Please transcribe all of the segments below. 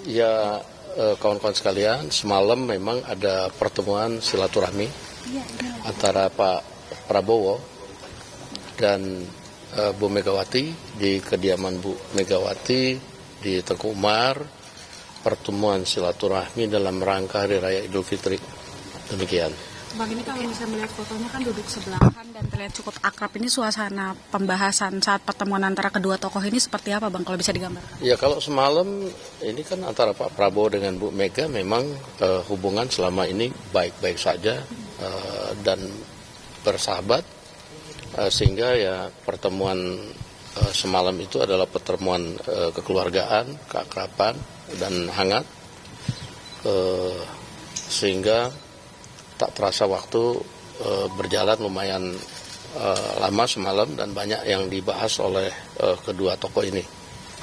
Ya, kawan-kawan sekalian, semalam memang ada pertemuan silaturahmi antara Pak Prabowo dan Bu Megawati di kediaman Bu Megawati di Tengku Umar. Pertemuan silaturahmi dalam rangka Hari Raya Idul Fitri. Demikian. Bang, ini kalau bisa melihat fotonya kan duduk sebelahan dan terlihat cukup akrab. Ini suasana pembahasan saat pertemuan antara kedua tokoh ini seperti apa, Bang, kalau bisa digambarkan? Ya, kalau semalam ini kan antara Pak Prabowo dengan Bu Mega memang hubungan selama ini baik-baik saja dan bersahabat, sehingga ya pertemuan semalam itu adalah pertemuan kekeluargaan, keakraban dan hangat, sehingga tak terasa waktu berjalan lumayan lama semalam dan banyak yang dibahas oleh kedua tokoh ini.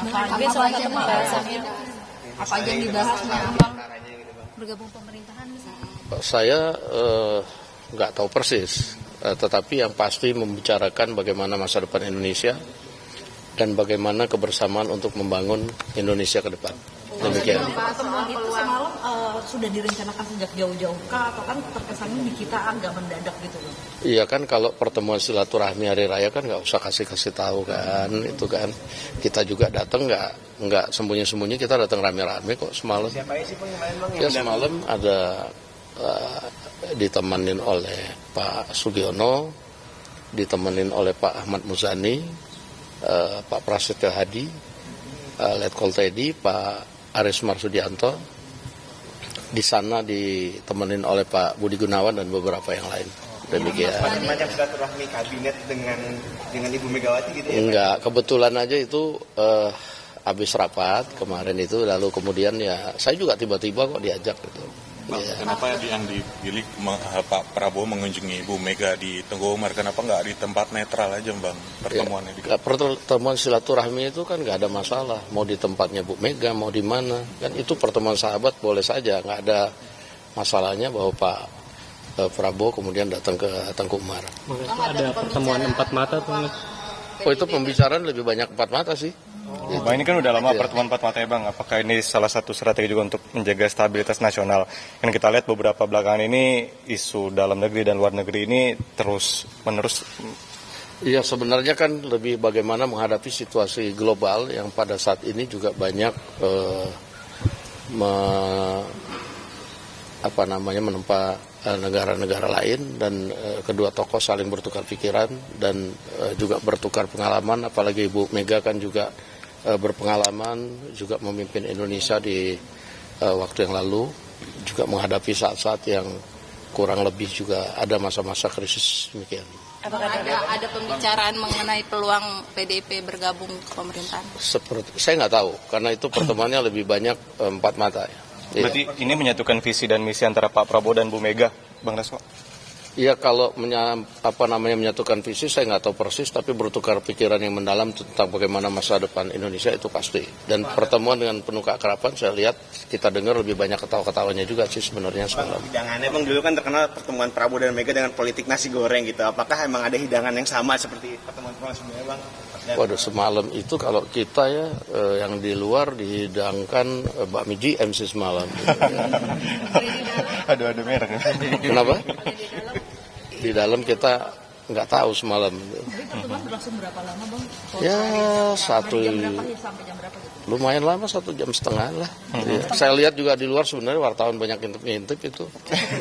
Apa aja pembahasannya? Apa aja yang dibahas, Bang? Bergabung pemerintahan misalnya? Saya nggak tahu persis, tetapi yang pasti membicarakan bagaimana masa depan Indonesia dan bagaimana kebersamaan untuk membangun Indonesia ke depan. Demikian. Pertemuan itu semalam sudah direncanakan sejak jauh-jauh kah, atau kan terkesannya di kita agak mendadak gitu loh? Iya kan, kalau pertemuan silaturahmi hari raya kan nggak usah kasih tahu kan, itu kan kita juga datang nggak sembunyi-sembunyi, kita datang rame-rame kok semalam. Siapa sih Bang? Ya, semalam ada ditemenin oleh Pak Sugiono, ditemenin oleh Pak Ahmad Muzani, Pak Prasetyo Hadi, Letkol Teddy, Pak Aris Marsudianto. Di sana ditemenin oleh Pak Budi Gunawan dan beberapa yang lain. Demikian. Macam silaturahmi kabinet dengan Ibu Megawati gitu ya? Enggak, kebetulan aja itu habis rapat kemarin itu, lalu kemudian ya saya juga tiba-tiba kok diajak gitu. Bang, Ya. kenapa yang dipilih Pak Prabowo mengunjungi Ibu Mega di Tengku Umar? Kenapa nggak di tempat netral aja, Bang, pertemuannya? Ya, pertemuan silaturahmi itu kan nggak ada masalah, mau di tempatnya Bu Mega, mau di mana, kan itu pertemuan sahabat boleh saja, nggak ada masalahnya bahwa Pak Prabowo kemudian datang ke Tengku Umar. Ada pertemuan empat mata tuh. Oh, itu pembicaraan lebih banyak empat mata sih. Bang, ini kan udah lama pertemuan empat mata ya, Bang. Apakah ini salah satu strategi juga untuk menjaga stabilitas nasional? Kan kita lihat beberapa belakangan ini isu dalam negeri dan luar negeri ini terus menerus. Iya, sebenarnya kan lebih bagaimana menghadapi situasi global yang pada saat ini juga banyak menempa negara-negara lain, dan kedua tokoh saling bertukar pikiran dan juga bertukar pengalaman, apalagi Ibu Mega kan juga berpengalaman juga memimpin Indonesia di waktu yang lalu, juga menghadapi saat-saat yang kurang lebih juga ada masa-masa krisis demikian. Apakah ada pembicaraan mengenai peluang PDIP bergabung ke pemerintahan? Saya nggak tahu, karena itu pertemuannya lebih banyak empat mata ya. Berarti ini menyatukan visi dan misi antara Pak Prabowo dan Bu Mega, Bang Dasko? Iya, kalau menyatukan visi saya nggak tahu persis, tapi bertukar pikiran yang mendalam tentang bagaimana masa depan Indonesia itu pasti. Dan pertemuan dengan penuh keakraban, saya lihat kita dengar lebih banyak ketawa-ketawanya juga sih sebenarnya semalam. Hidangannya Bang, dulu kan terkenal pertemuan Prabowo dan Mega dengan politik nasi goreng gitu. Apakah emang ada hidangan yang sama seperti pertemuan sebelumnya, Bang? Waduh, semalam itu kalau kita ya yang di luar dihidangkan bakmi GM sih semalam. Ada merek. Kenapa? Di dalam kita nggak tahu semalam. Pertemuan berlangsung berapa lama, Bang? Ya, Sampai jam berapa gitu? Lumayan lama, 1,5 jam lah. Ya. Saya lihat juga di luar sebenarnya wartawan banyak ngintip itu.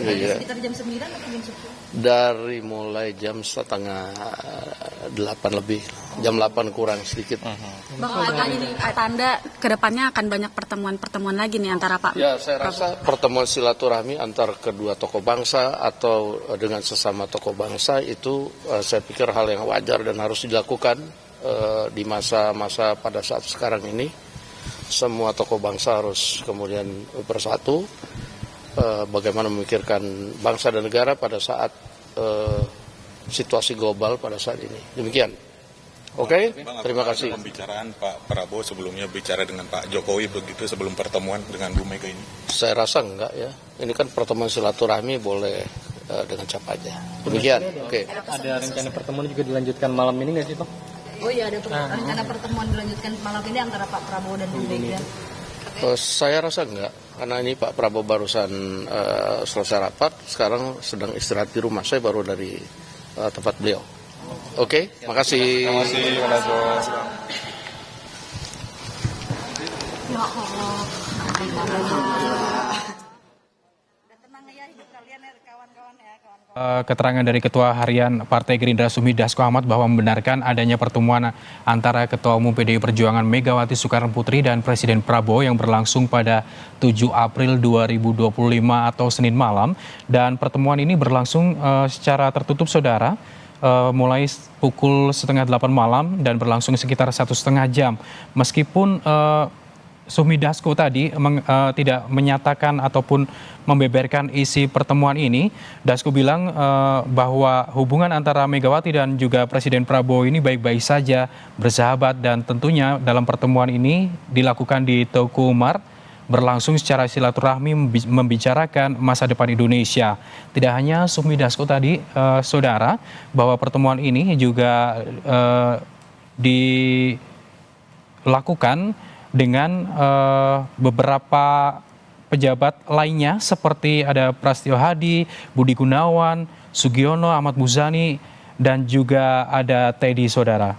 Ya. Sekitar jam 9 atau jam 10? Dari mulai jam 7:30 lebih, jam 8 kurang sedikit. Bang, ini tanda kedepannya akan banyak pertemuan-pertemuan lagi nih antara Pak. Ya, saya rasa pertemuan silaturahmi antar kedua tokoh bangsa atau dengan sesama tokoh bangsa itu saya pikir hal yang wajar dan harus dilakukan di masa-masa pada saat sekarang ini. Semua tokoh bangsa harus kemudian bersatu, bagaimana memikirkan bangsa dan negara pada saat situasi global pada saat ini. Demikian. Oke, terima kasih. Pembicaraan Pak Prabowo sebelumnya bicara dengan Pak Jokowi begitu sebelum pertemuan dengan Bu Mega ini? Saya rasa enggak ya. Ini kan pertemuan silaturahmi, boleh dengan siapa aja. Demikian. Oke. Ada rencana pertemuan juga dilanjutkan malam ini nggak sih, Bang? Oh iya, ada rencana pertemuan dilanjutkan malam ini antara Pak Prabowo dan Bu Mega. Saya rasa enggak, karena ini Pak Prabowo barusan selesai rapat, sekarang sedang istirahat di rumah. Saya baru dari tempat beliau. Oke, makasih. Terima kasih, Pak Najwa. Ya Allah. Keterangan dari Ketua Harian Partai Gerindra Sumi Dasko Ahmad bahwa membenarkan adanya pertemuan antara Ketua Umum PDI Perjuangan Megawati Soekarno Putri dan Presiden Prabowo yang berlangsung pada 7 April 2025 atau Senin malam, dan pertemuan ini berlangsung secara tertutup saudara, mulai pukul 7:30 malam dan berlangsung sekitar 1,5 jam. Meskipun Sumi Dasko tadi tidak menyatakan ataupun membeberkan isi pertemuan ini, Dasko bilang bahwa hubungan antara Megawati dan juga Presiden Prabowo ini baik-baik saja, bersahabat, dan tentunya dalam pertemuan ini dilakukan di Teguh Umar, berlangsung secara silaturahmi membicarakan masa depan Indonesia. Tidak hanya Sumi Dasko tadi, saudara, bahwa pertemuan ini juga dilakukan dengan beberapa pejabat lainnya seperti ada Prasetyo Hadi, Budi Gunawan, Sugiono, Ahmad Muzani, dan juga ada Teddy, saudara.